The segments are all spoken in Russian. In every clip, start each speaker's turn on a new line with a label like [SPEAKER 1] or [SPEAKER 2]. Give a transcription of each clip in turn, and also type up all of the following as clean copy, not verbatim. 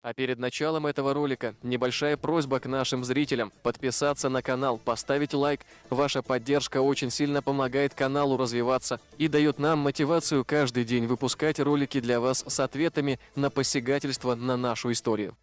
[SPEAKER 1] А перед началом этого ролика небольшая просьба к нашим зрителям подписаться на канал, поставить лайк. Ваша поддержка очень сильно помогает каналу развиваться и дает нам мотивацию каждый день выпускать ролики для вас с ответами на посягательство на нашу историю.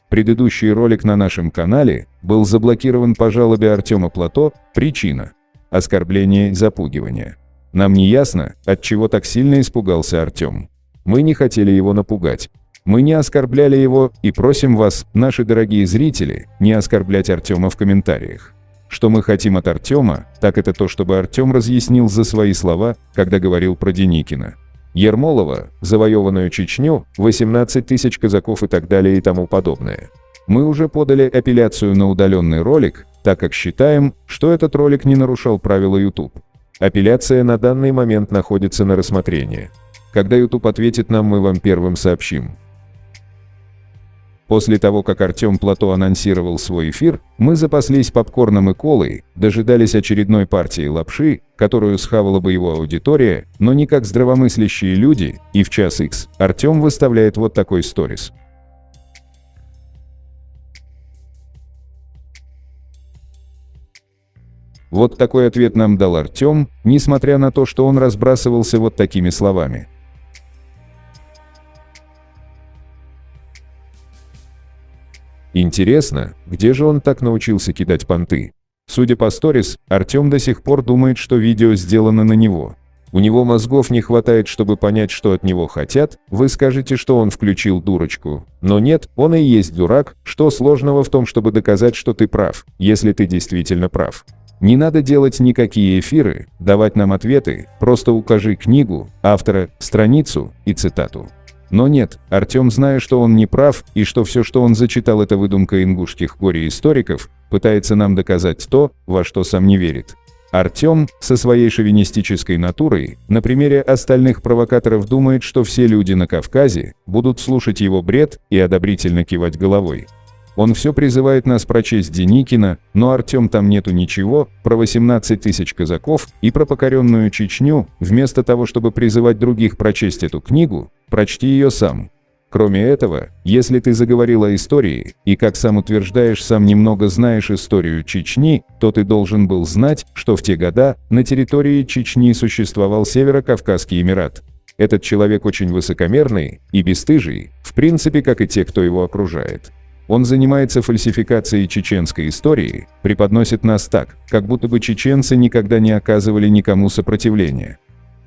[SPEAKER 2] Предыдущий ролик на нашем канале был заблокирован по жалобе Артема Плато. Причина – оскорбление и запугивание. Нам не ясно, от чего так сильно испугался Артем. Мы не хотели его напугать. Мы не оскорбляли его и просим вас, наши дорогие зрители, не оскорблять Артема в комментариях. Что мы хотим от Артема, так это то, чтобы Артем разъяснил за свои слова, когда говорил про Деникина, Ермолова, завоеванную Чечню, 18 тысяч казаков и так далее и тому подобное. Мы уже подали апелляцию на удаленный ролик, так как считаем, что этот ролик не нарушал правила YouTube. Апелляция на данный момент находится на рассмотрении. Когда YouTube ответит нам, мы вам первым сообщим. После того, как Артем Плато анонсировал свой эфир, мы запаслись попкорном и колой, дожидались очередной партии лапши, которую схавала бы его аудитория, но не как здравомыслящие люди, и в час X Артем выставляет вот такой сторис. Вот такой ответ нам дал Артем, несмотря на то, что он разбрасывался вот такими словами. Интересно, где же он так научился кидать понты? Судя по сторис, Артем до сих пор думает, что видео сделано на него. У него мозгов не хватает, чтобы понять, что от него хотят. Вы скажете, что он включил дурочку. Но нет, он и есть дурак. Что сложного в том, чтобы доказать, что ты прав, если ты действительно прав? Не надо делать никакие эфиры, давать нам ответы, просто укажи книгу, автора, страницу и цитату. Но нет, Артем, зная, что он не прав, и что все, что он зачитал, это выдумка ингушских горе-историков, пытается нам доказать то, во что сам не верит. Артем, со своей шовинистической натурой, на примере остальных провокаторов думает, что все люди на Кавказе будут слушать его бред и одобрительно кивать головой. Он все призывает нас прочесть Деникина, но Артем там нету ничего, про 18 тысяч казаков и про покоренную Чечню, вместо того, чтобы призывать других прочесть эту книгу, прочти ее сам. Кроме этого, если ты заговорил о истории, и как сам утверждаешь, сам немного знаешь историю Чечни, то ты должен был знать, что в те года на территории Чечни существовал Северо-Кавказский Эмират. Этот человек очень высокомерный и бесстыжий, в принципе, как и те, кто его окружает. Он занимается фальсификацией чеченской истории, преподносит нас так, как будто бы чеченцы никогда не оказывали никому сопротивления.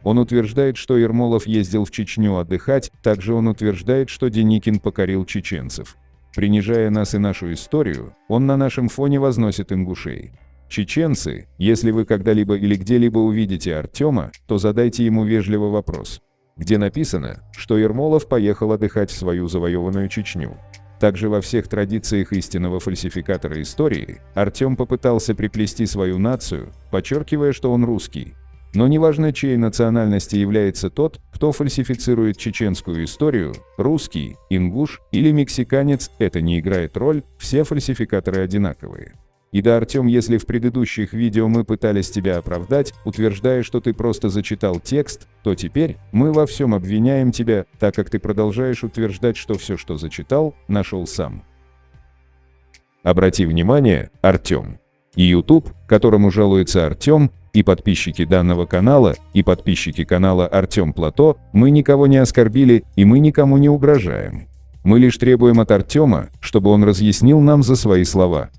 [SPEAKER 2] Он утверждает, что Ермолов ездил в Чечню отдыхать, также он утверждает, что Деникин покорил чеченцев. Принижая нас и нашу историю, он на нашем фоне возносит ингушей. Чеченцы, если вы когда-либо или где-либо увидите Артема, то задайте ему вежливый вопрос, где написано, что Ермолов поехал отдыхать в свою завоеванную Чечню. Также во всех традициях истинного фальсификатора истории Артем попытался приплести свою нацию, подчеркивая, что он русский. Но неважно, чьей национальности является тот, кто фальсифицирует чеченскую историю, русский, ингуш или мексиканец, это не играет роль, все фальсификаторы одинаковые. И да, Артем, если в предыдущих видео мы пытались тебя оправдать, утверждая, что ты просто зачитал текст, то теперь мы во всем обвиняем тебя, так как ты продолжаешь утверждать, что все, что зачитал, нашел сам. Обрати внимание, Артем. И YouTube, которому жалуется Артем, и подписчики данного канала, и подписчики канала Артем Плато, мы никого не оскорбили, и мы никому не угрожаем. Мы лишь требуем от Артема, чтобы он разъяснил нам за свои слова.